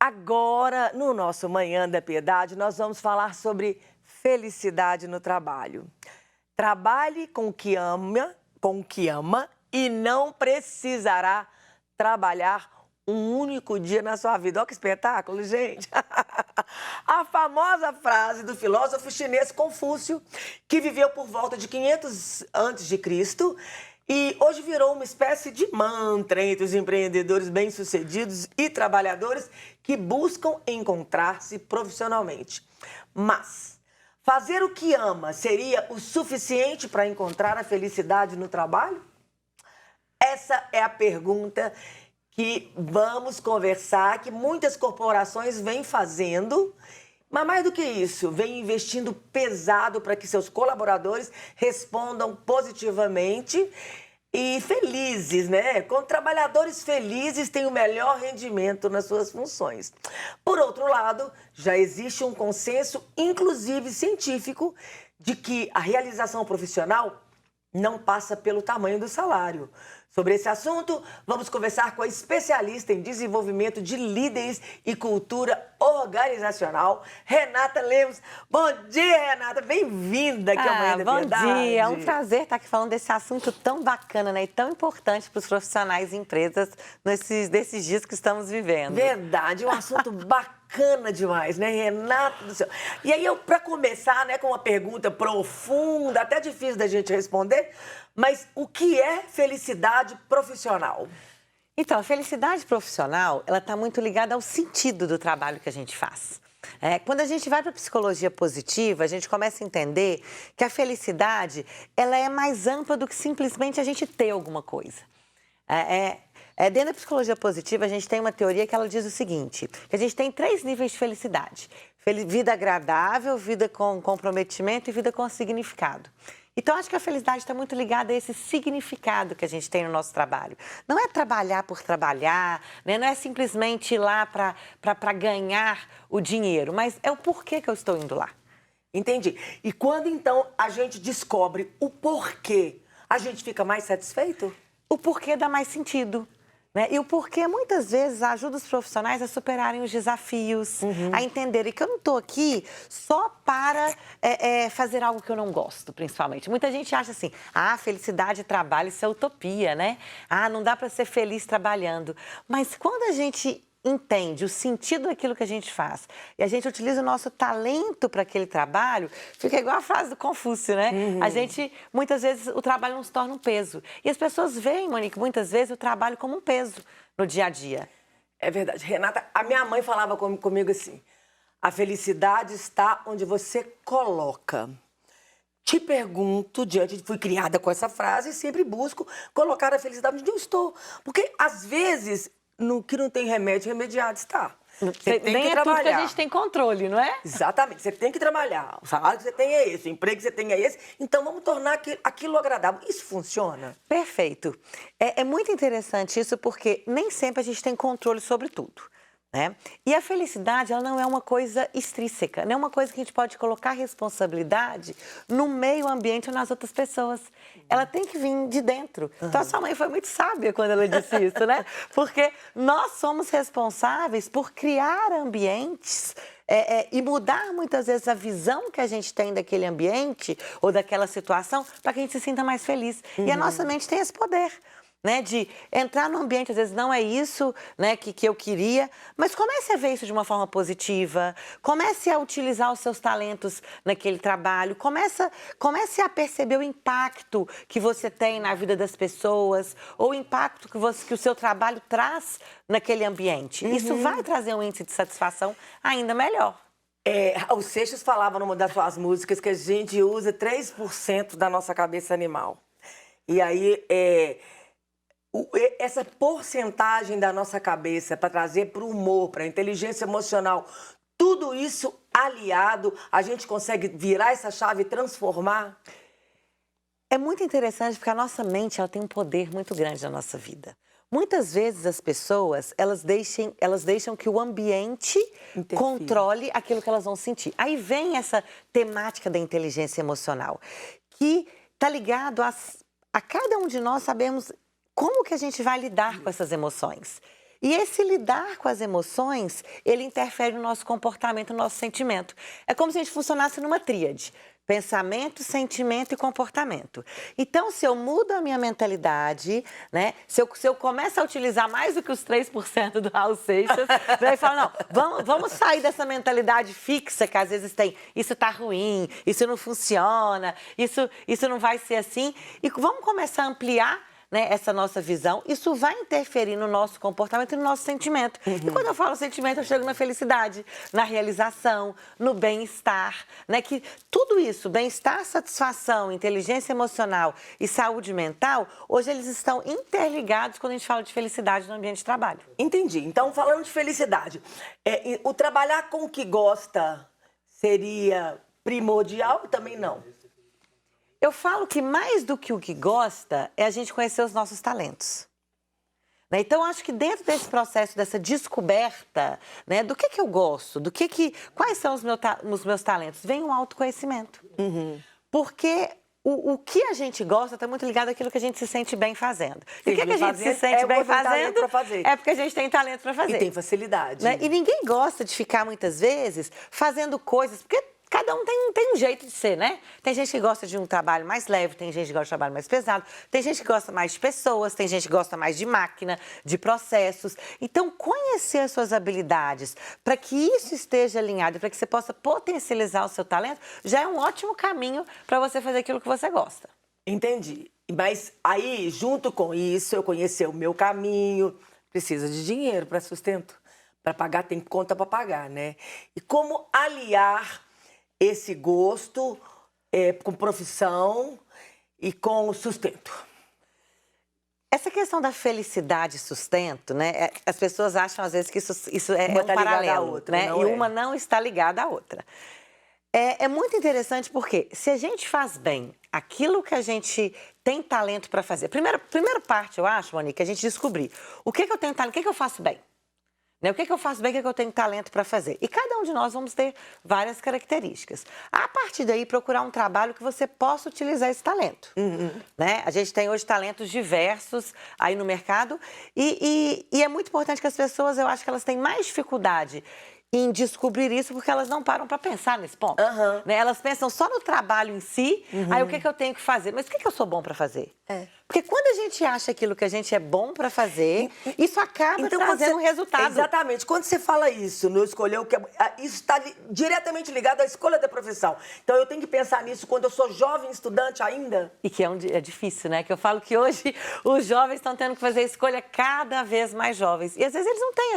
Agora, no nosso Manhã da Piedade, nós vamos falar sobre felicidade no trabalho. Trabalhe com o que ama e não precisará trabalhar um único dia na sua vida. Olha que espetáculo, gente! A famosa frase do filósofo chinês Confúcio, que viveu por volta de 500 a.C., e hoje virou uma espécie de mantra entre os empreendedores bem-sucedidos e trabalhadores que buscam encontrar-se profissionalmente. Mas fazer o que ama seria o suficiente para encontrar a felicidade no trabalho? Essa é a pergunta que vamos conversar, que muitas corporações vêm fazendo. Mas mais do que isso, vem investindo pesado para que seus colaboradores respondam positivamente e felizes, né? Quando trabalhadores felizes têm o melhor rendimento nas suas funções. Por outro lado, já existe um consenso, inclusive científico, de que a realização profissional não passa pelo tamanho do salário. Sobre esse assunto, vamos conversar com a especialista em desenvolvimento de líderes e cultura organizacional, Renata Lemos. Bom dia, Renata. Bem-vinda aqui ao Manhã da Piedade. Bom dia. É um prazer estar aqui falando desse assunto tão bacana, né? E tão importante para os profissionais e empresas desses dias que estamos vivendo. Verdade, um assunto bacana demais, né, Renata do céu? E aí, para começar, né, com uma pergunta profunda, até difícil da gente responder, mas o que é felicidade profissional? Então, a felicidade profissional, ela está muito ligada ao sentido do trabalho que a gente faz. Quando a gente vai para a psicologia positiva, a gente começa a entender que a felicidade, ela é mais ampla do que simplesmente a gente ter alguma coisa. Dentro da psicologia positiva, a gente tem uma teoria que ela diz o seguinte, que a gente tem 3 níveis de felicidade. Vida agradável, vida com comprometimento e vida com significado. Então, acho que a felicidade está muito ligada a esse significado que a gente tem no nosso trabalho. Não é trabalhar por trabalhar, né? Não é simplesmente ir lá para ganhar o dinheiro, mas é o porquê que eu estou indo lá. Entendi. E quando, então, a gente descobre o porquê, a gente fica mais satisfeito? O porquê dá mais sentido. Né? E o porquê, muitas vezes, ajuda os profissionais a superarem os desafios, a entenderem que eu não estou aqui só para fazer algo que eu não gosto, principalmente. Muita gente acha assim, felicidade e trabalho, isso é utopia, né? Não dá para ser feliz trabalhando. Mas quando a gente entende o sentido daquilo que a gente faz e a gente utiliza o nosso talento para aquele trabalho, fica igual a frase do Confúcio, né? A gente, muitas vezes, o trabalho não se torna um peso. E as pessoas veem, Monique, muitas vezes o trabalho como um peso no dia a dia. É verdade. Renata, a minha mãe falava comigo assim, a felicidade está onde você coloca. Te pergunto, fui criada com essa frase e sempre busco colocar a felicidade onde eu estou. Porque, às vezes, no que não tem remédio, remediado está. Você tem que trabalhar. Tudo que a gente tem controle, não é? Exatamente. Você tem que trabalhar. O salário que você tem é esse, o emprego que você tem é esse. Então, vamos tornar aquilo agradável. Isso funciona? Perfeito. É muito interessante isso, porque nem sempre a gente tem controle sobre tudo. Né? E a felicidade, ela não é uma coisa extrínseca, não é uma coisa que a gente pode colocar responsabilidade no meio ambiente ou nas outras pessoas. Ela tem que vir de dentro. Então, a sua mãe foi muito sábia quando ela disse isso, né? Porque nós somos responsáveis por criar ambientes e mudar muitas vezes a visão que a gente tem daquele ambiente ou daquela situação para que a gente se sinta mais feliz. E a nossa mente tem esse poder. Né, de entrar no ambiente, às vezes não é isso, né, que eu queria, mas comece a ver isso de uma forma positiva, comece a utilizar os seus talentos naquele trabalho, comece a perceber o impacto que você tem na vida das pessoas, ou o impacto que o seu trabalho traz naquele ambiente. Isso vai trazer um índice de satisfação ainda melhor. O Seixas falava numa das suas músicas que a gente usa 3% da nossa cabeça animal. E aí, essa porcentagem da nossa cabeça para trazer para o humor, para a inteligência emocional, tudo isso aliado, a gente consegue virar essa chave e transformar? É muito interessante porque a nossa mente, ela tem um poder muito grande na nossa vida. Muitas vezes as pessoas, elas deixam que o ambiente controle aquilo que elas vão sentir. Aí vem essa temática da inteligência emocional, que está ligado a cada um de nós sabermos como que a gente vai lidar com essas emoções. E esse lidar com as emoções, ele interfere no nosso comportamento, no nosso sentimento. É como se a gente funcionasse numa tríade. Pensamento, sentimento e comportamento. Então, se eu mudo a minha mentalidade, né? Se eu começo a utilizar mais do que os 3% do Raul Seixas, eu falo, não, vamos sair dessa mentalidade fixa que às vezes tem, isso tá ruim, isso não funciona, isso não vai ser assim, e vamos começar a ampliar, né, essa nossa visão. Isso vai interferir no nosso comportamento e no nosso sentimento. E quando eu falo sentimento, eu chego na felicidade, na realização, no bem-estar, né? Que tudo isso, bem-estar, satisfação, inteligência emocional e saúde mental, hoje eles estão interligados quando a gente fala de felicidade no ambiente de trabalho. Entendi. Então, falando de felicidade, o trabalhar com o que gosta seria primordial ou também não? Eu falo que mais do que o que gosta é a gente conhecer os nossos talentos. Né? Então, acho que dentro desse processo, dessa descoberta, né, do que eu gosto, quais são os meus talentos, vem um autoconhecimento. Porque o que a gente gosta está muito ligado àquilo que a gente se sente bem fazendo. E o que a gente se sente bem fazendo é porque a gente tem talento para fazer. E tem facilidade. Né? E ninguém gosta de ficar, muitas vezes, fazendo coisas... Porque cada um tem um jeito de ser, né? Tem gente que gosta de um trabalho mais leve, tem gente que gosta de um trabalho mais pesado, tem gente que gosta mais de pessoas, tem gente que gosta mais de máquina, de processos. Então, conhecer as suas habilidades para que isso esteja alinhado, para que você possa potencializar o seu talento, já é um ótimo caminho para você fazer aquilo que você gosta. Entendi. Mas aí, junto com isso, eu conhecer o meu caminho, precisa de dinheiro para sustento. Para pagar, tem conta para pagar, né? E como aliar esse gosto com profissão e com sustento? Essa questão da felicidade e sustento, né? As pessoas acham, às vezes, que isso é Uma um tá ligada à paralelo, outra, né? não E é. uma não está ligada à outra. É muito interessante porque se a gente faz bem aquilo que a gente tem talento para fazer... Primeira parte, eu acho, Monique, é a gente descobrir o que eu tenho talento, o que eu faço bem. Né? O que eu faço bem, o que eu tenho talento para fazer. E cada um de nós vamos ter várias características. A partir daí, procurar um trabalho que você possa utilizar esse talento. Né? A gente tem hoje talentos diversos aí no mercado e é muito importante que as pessoas, eu acho que elas têm mais dificuldade em descobrir isso porque elas não param para pensar nesse ponto. Né? Elas pensam só no trabalho em si, aí o que eu tenho que fazer? Mas o que eu sou bom para fazer? Porque quando a gente acha aquilo que a gente é bom para fazer, isso acaba trazendo um resultado. Exatamente. Quando você fala isso, no escolher o que isso está diretamente ligado à escolha da profissão. Então, eu tenho que pensar nisso quando eu sou jovem estudante ainda. E que é difícil, né? Que eu falo que hoje os jovens estão tendo que fazer escolha cada vez mais jovens. E às vezes eles não têm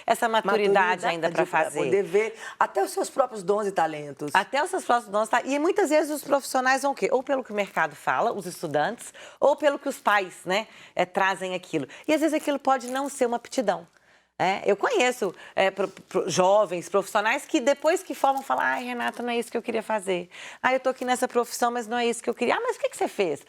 essa maturidade ainda para fazer. Poder ver até os seus próprios dons e talentos. Até os seus próprios dons. E muitas vezes os profissionais vão o quê? Ou pelo que o mercado fala, os estudantes, ou pelo que os pais, né, trazem aquilo. E às vezes aquilo pode não ser uma aptidão. Eu conheço jovens profissionais que depois que formam falam: ai, Renata, não é isso que eu queria fazer. Eu tô aqui nessa profissão, mas não é isso que eu queria. Mas o que você fez?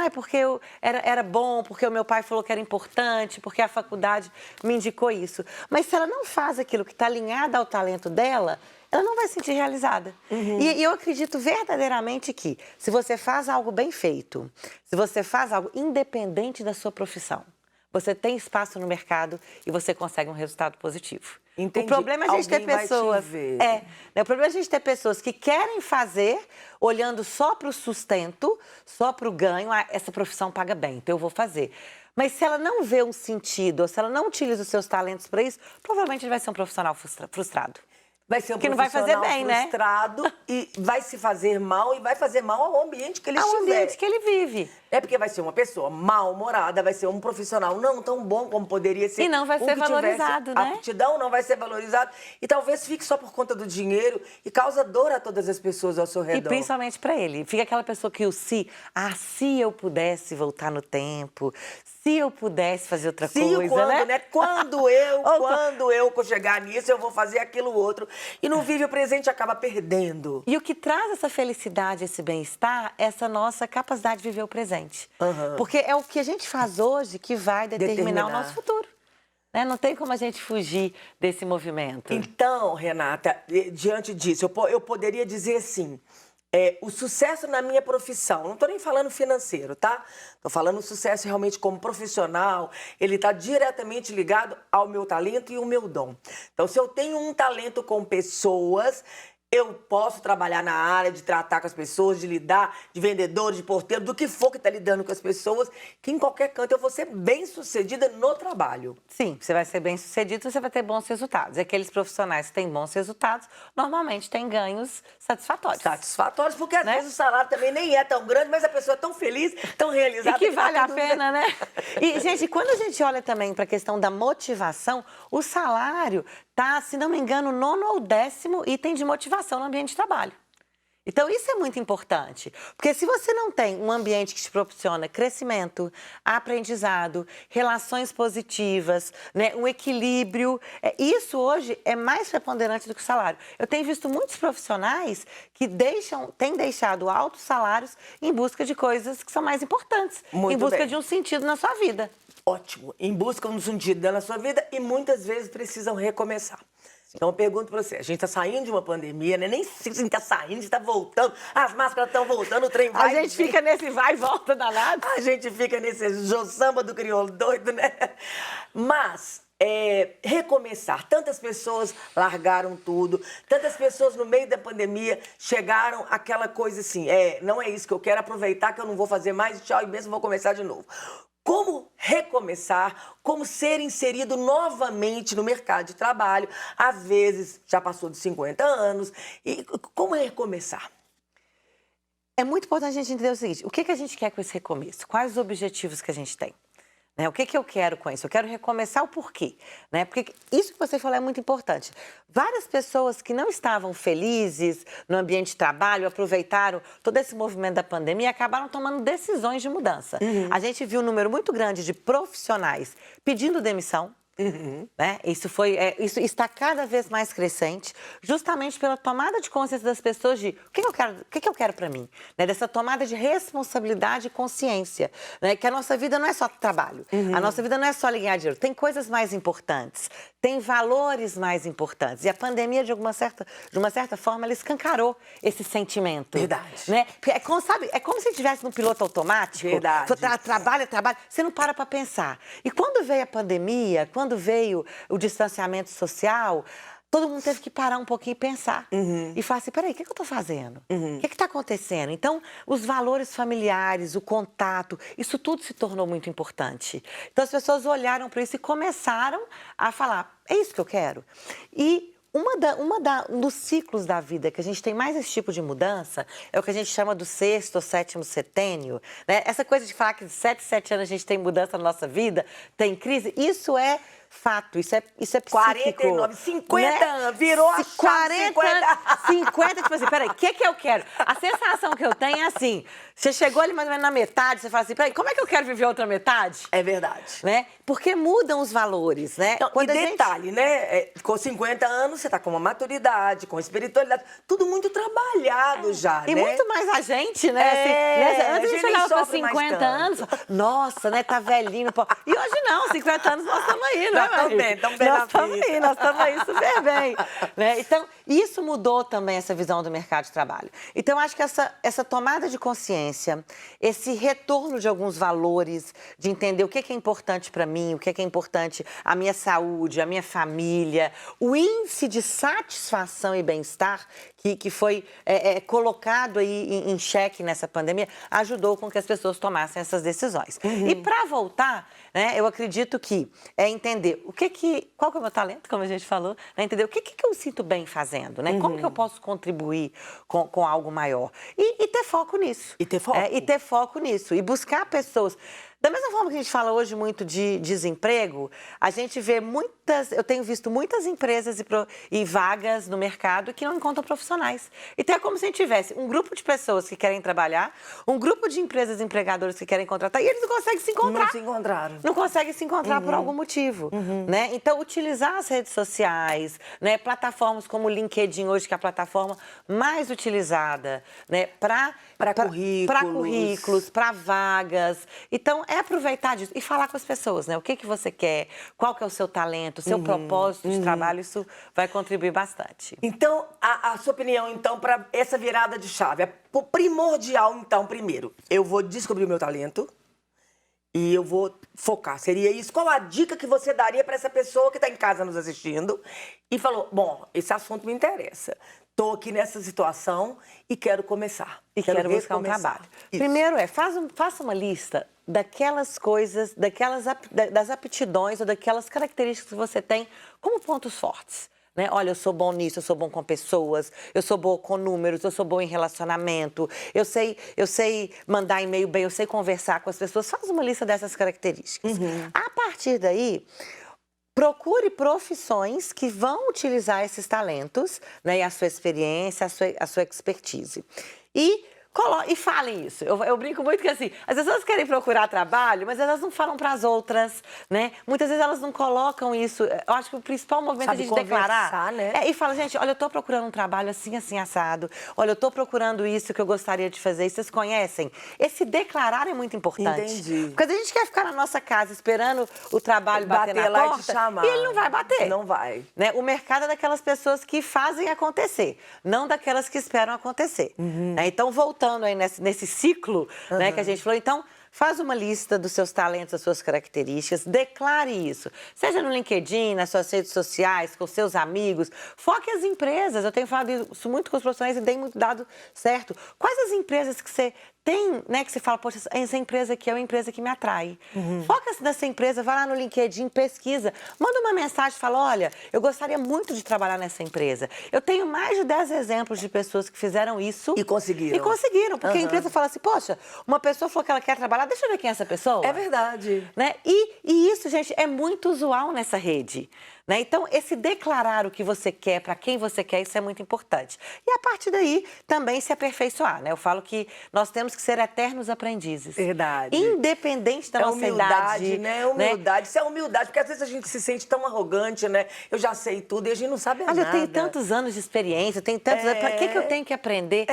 É porque era bom, porque o meu pai falou que era importante, porque a faculdade me indicou isso. Mas se ela não faz aquilo que está alinhado ao talento dela, ela não vai se sentir realizada. E eu acredito verdadeiramente que se você faz algo bem feito, se você faz algo independente da sua profissão, você tem espaço no mercado e você consegue um resultado positivo. Entendi. O problema é a gente ter pessoas. O problema é a gente ter pessoas que querem fazer olhando só para o sustento, só para o ganho. Essa profissão paga bem, então eu vou fazer. Mas se ela não vê um sentido, ou se ela não utiliza os seus talentos para isso, provavelmente ele vai ser um profissional frustrado. Vai ser um que não vai fazer bem, frustrado, né? E vai se fazer mal e vai fazer mal ao ambiente que ele estiver. Ao ambiente que ele vive. É porque vai ser uma pessoa mal-humorada, vai ser um profissional não tão bom como poderia ser. E não vai ser valorizado, né? A aptidão não vai ser valorizado. E talvez fique só por conta do dinheiro e causa dor a todas as pessoas ao seu redor. E principalmente para ele. Fica aquela pessoa que se eu pudesse voltar no tempo, se eu pudesse fazer outra coisa, quando, né? Quando eu chegar nisso, eu vou fazer aquilo outro. E não vive o presente e acaba perdendo. E o que traz essa felicidade, esse bem-estar, é essa nossa capacidade de viver o presente. Porque é o que a gente faz hoje que vai determinar o nosso futuro. Né? Não tem como a gente fugir desse movimento. Então, Renata, diante disso, eu poderia dizer assim, o sucesso na minha profissão, não estou nem falando financeiro, tá? Estou falando o sucesso realmente como profissional, ele está diretamente ligado ao meu talento e ao meu dom. Então, se eu tenho um talento com pessoas, eu posso trabalhar na área de tratar com as pessoas, de lidar, de vendedor, de porteiro, do que for que está lidando com as pessoas, que em qualquer canto eu vou ser bem-sucedida no trabalho. Sim, você vai ser bem-sucedido, você vai ter bons resultados. E aqueles profissionais que têm bons resultados, normalmente têm ganhos satisfatórios. Satisfatórios, porque às vezes o salário também nem é tão grande, mas a pessoa é tão feliz, tão realizada. E que vale a pena, né? E, gente, quando a gente olha também para a questão da motivação, o salário tá, se não me engano, 9º ou 10º item de motivação no ambiente de trabalho. Então, isso é muito importante, porque se você não tem um ambiente que te proporciona crescimento, aprendizado, relações positivas, né, um equilíbrio, isso hoje é mais preponderante do que o salário. Eu tenho visto muitos profissionais que têm deixado altos salários em busca de coisas que são mais importantes, em busca de um sentido na sua vida. Ótimo, em busca de um sentido na sua vida e muitas vezes precisam recomeçar. Então eu pergunto pra você, a gente tá saindo de uma pandemia, né? Nem se a gente tá saindo, a gente tá voltando, as máscaras estão voltando, o trem vai. A gente fica nesse vai e volta danado. A gente fica nesse samba do crioulo doido, né? Mas recomeçar, tantas pessoas largaram tudo, tantas pessoas no meio da pandemia chegaram àquela coisa assim, não é isso que eu quero, aproveitar que eu não vou fazer mais, tchau, e mesmo vou começar de novo. Como recomeçar, como ser inserido novamente no mercado de trabalho, às vezes já passou de 50 anos, e como recomeçar? É muito importante a gente entender o seguinte, o que a gente quer com esse recomeço? Quais os objetivos que a gente tem? Né? O que eu quero com isso? Eu quero recomeçar o porquê. Né? Porque isso que você falou é muito importante. Várias pessoas que não estavam felizes no ambiente de trabalho, aproveitaram todo esse movimento da pandemia e acabaram tomando decisões de mudança. A gente viu um número muito grande de profissionais pedindo demissão. Né? Isso está cada vez mais crescente, justamente pela tomada de consciência das pessoas de o que eu quero para mim, né? Dessa tomada de responsabilidade e consciência, né? Que a nossa vida não é só trabalho, a nossa vida não é só ganhar dinheiro, tem coisas mais importantes, tem valores mais importantes. E a pandemia, de uma certa forma, ela escancarou esse sentimento. Verdade. Né? É como se estivesse no piloto automático. Verdade. Trabalha, você não para pensar. E quando veio a pandemia, quando veio o distanciamento social, todo mundo teve que parar um pouquinho e pensar. E falar assim, peraí, o que eu estou fazendo? O que está acontecendo? Então, os valores familiares, o contato, isso tudo se tornou muito importante. Então, as pessoas olharam para isso e começaram a falar, é isso que eu quero? E um dos ciclos da vida que a gente tem mais esse tipo de mudança é o que a gente chama do 6º ou 7º setênio. Né? Essa coisa de falar que de 7 anos a gente tem mudança na nossa vida, tem crise, isso é fato, isso é psíquico. 49, 50 anos, virou a chave, 40 anos, 50, tipo assim, peraí, o que eu quero? A sensação que eu tenho é assim, você chegou ali mais ou menos na metade, você fala assim, peraí, como é que eu quero viver outra metade? É verdade. Né? Porque mudam os valores, né? Então, e detalhe, né? Com 50 anos, você tá com uma maturidade, com espiritualidade, tudo muito trabalhado já, e né? muito mais a gente, né? Antes a gente olhava para 50 anos, nossa, né? Tá velhinho. Pô. E hoje não, 50 anos nós estamos aí, né? Nós estamos aí super bem. Né? Então, isso mudou também essa visão do mercado de trabalho. Então, acho que essa tomada de consciência, esse retorno de alguns valores, de entender o que é importante para mim, o que é importante a minha saúde, a minha família, o índice de satisfação e bem-estar que foi colocado aí em xeque nessa pandemia, ajudou com que as pessoas tomassem essas decisões. E para voltar, né, eu acredito que é entender qual que é o meu talento, como a gente falou, né, entender o que eu sinto bem fazendo, né? Como que eu posso contribuir com algo maior. E ter foco nisso. E ter foco. E ter foco nisso. E buscar pessoas. Da mesma forma que a gente fala hoje muito de desemprego, a gente vê eu tenho visto muitas empresas e vagas no mercado que não encontram profissionais. Então é como se a gente tivesse um grupo de pessoas que querem trabalhar, um grupo de empresas empregadoras que querem contratar e eles não conseguem se encontrar. Não se encontraram. Não conseguem se encontrar por algum motivo. Né? Então, utilizar as redes sociais, né? Plataformas como o LinkedIn hoje, que é a plataforma mais utilizada, né? Para currículos, para vagas. Então, é aproveitar disso e falar com as pessoas, né? O que você quer, qual que é o seu talento, o seu propósito de trabalho, isso vai contribuir bastante. Então, a sua opinião, então, para essa virada de chave? É primordial, então, primeiro, eu vou descobrir o meu talento e eu vou focar. Seria isso? Qual a dica que você daria para essa pessoa que está em casa nos assistindo e falou, bom, esse assunto me interessa. Estou aqui nessa situação e quero começar. E quero buscar um trabalho. Isso. Primeiro faça uma lista daquelas coisas, das aptidões ou daquelas características que você tem como pontos fortes. Né? Olha, eu sou bom nisso, eu sou bom com pessoas, eu sou boa com números, eu sou boa em relacionamento, eu sei mandar e-mail bem, eu sei conversar com as pessoas. Faz uma lista dessas características. A partir daí, procure profissões que vão utilizar esses talentos, né, e a sua experiência, a sua expertise. E falem isso. Eu brinco muito que assim, as pessoas querem procurar trabalho, mas elas não falam para as outras, né? Muitas vezes elas não colocam isso. Eu acho que o principal movimento é a gente declarar. Né? E fala, gente, olha, eu tô procurando um trabalho assim, assim, assado. Olha, eu tô procurando isso que eu gostaria de fazer. E vocês conhecem? Esse declarar é muito importante. Entendi. Porque a gente quer ficar na nossa casa esperando o trabalho bater na lá porta e te chamar. E ele não vai bater. Não vai. Né? O mercado é daquelas pessoas que fazem acontecer, não daquelas que esperam acontecer. Né? Então, voltando aí nesse ciclo, né, que a gente falou, então, faz uma lista dos seus talentos, das suas características, declare isso. Seja no LinkedIn, nas suas redes sociais, com seus amigos. Foque as empresas. Eu tenho falado isso muito com os profissionais e dei muito dado certo. Quais as empresas que você tem, né, que você fala, poxa, essa empresa aqui é uma empresa que me atrai. Foca nessa empresa, vai lá no LinkedIn, pesquisa, manda uma mensagem, fala, olha, eu gostaria muito de trabalhar nessa empresa. Eu tenho mais de 10 exemplos de pessoas que fizeram isso. E conseguiram. E conseguiram, porque a empresa fala assim, poxa, uma pessoa falou que ela quer trabalhar, deixa eu ver quem é essa pessoa. É verdade. Né? E isso, gente, é muito usual nessa rede. Né? Então, esse declarar o que você quer, para quem você quer, isso é muito importante. E a partir daí, também se aperfeiçoar. Né? Eu falo que nós temos que ser eternos aprendizes. Verdade. Independente da nossa idade. Né? Humildade, isso é humildade, porque às vezes a gente se sente tão arrogante, né? Eu já sei tudo e a gente não sabe nada. Olha, eu tenho tantos anos de experiência, eu tenho tantos anos, para que eu tenho que aprender?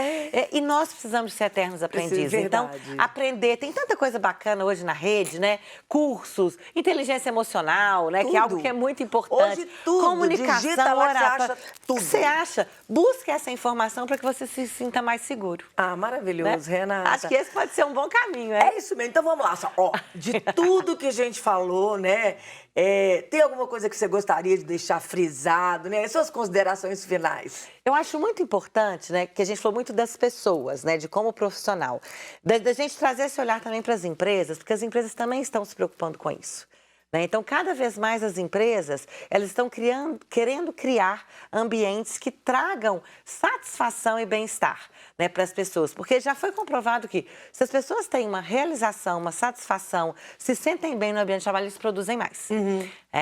E nós precisamos ser eternos aprendizes. Então, aprender, tem tanta coisa bacana hoje na rede, né? Cursos, inteligência emocional, né? Que é algo que é muito importante. Hoje tudo, comunicação, oratória. O que você acha? Busque essa informação para que você se sinta mais seguro. Ah, maravilhoso, né? Renata. Acho que esse pode ser um bom caminho, é? É isso mesmo. Então vamos lá. Ó, de tudo que a gente falou, né? Tem alguma coisa que você gostaria de deixar frisado, né? Suas considerações finais. Eu acho muito importante, né, que a gente falou muito das pessoas, né, de como profissional, da gente trazer esse olhar também para as empresas, porque as empresas também estão se preocupando com isso. Então, cada vez mais as empresas, elas estão querendo criar ambientes que tragam satisfação e bem-estar, né, para as pessoas. Porque já foi comprovado que se as pessoas têm uma realização, uma satisfação, se sentem bem no ambiente de trabalho, eles produzem mais.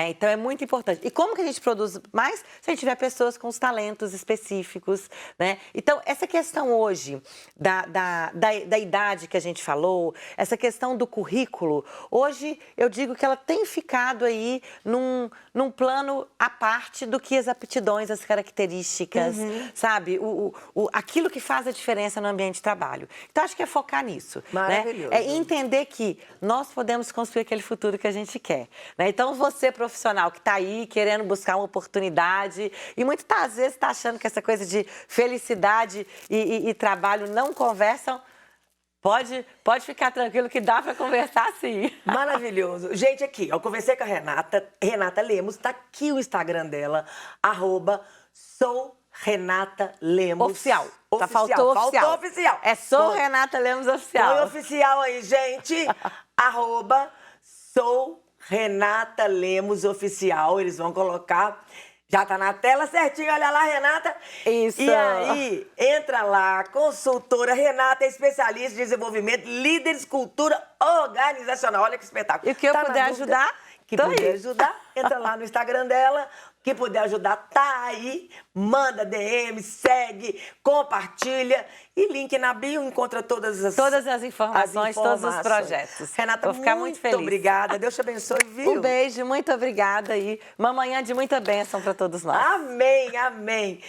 Então, é muito importante. E como que a gente produz mais? Se a gente tiver pessoas com os talentos específicos, né? Então, essa questão hoje da idade que a gente falou, essa questão do currículo, hoje eu digo que ela tem ficado aí num plano à parte do que as aptidões, as características, sabe? Aquilo que faz a diferença no ambiente de trabalho. Então, acho que é focar nisso. Maravilhoso. Né? É entender que nós podemos construir aquele futuro que a gente quer. Né? Então, você, profissional que está aí querendo buscar uma oportunidade e muitas vezes está achando que essa coisa de felicidade e trabalho não conversam, pode ficar tranquilo que dá para conversar sim. Maravilhoso. Gente, aqui, eu conversei com a Renata Lemos, tá aqui o Instagram dela, @souRenataLemos. Oficial. Faltou oficial. É Renata Lemos Oficial. Põe oficial aí, gente. @souRenata Lemos Oficial. Eles vão colocar. Já tá na tela certinho, olha lá, Renata. Isso. E aí, entra lá, consultora Renata, especialista em desenvolvimento, líderes, cultura organizacional. Olha que espetáculo. E o que eu puder ajudar, entra lá no Instagram dela. Que puder ajudar, tá aí. Manda DM, segue, compartilha. E link na bio encontra todas as informações, todos os projetos. Renata, vou ficar muito feliz. Obrigada. Deus te abençoe, viu? Um beijo, muito obrigada e uma manhã de muita bênção para todos nós. Amém, amém.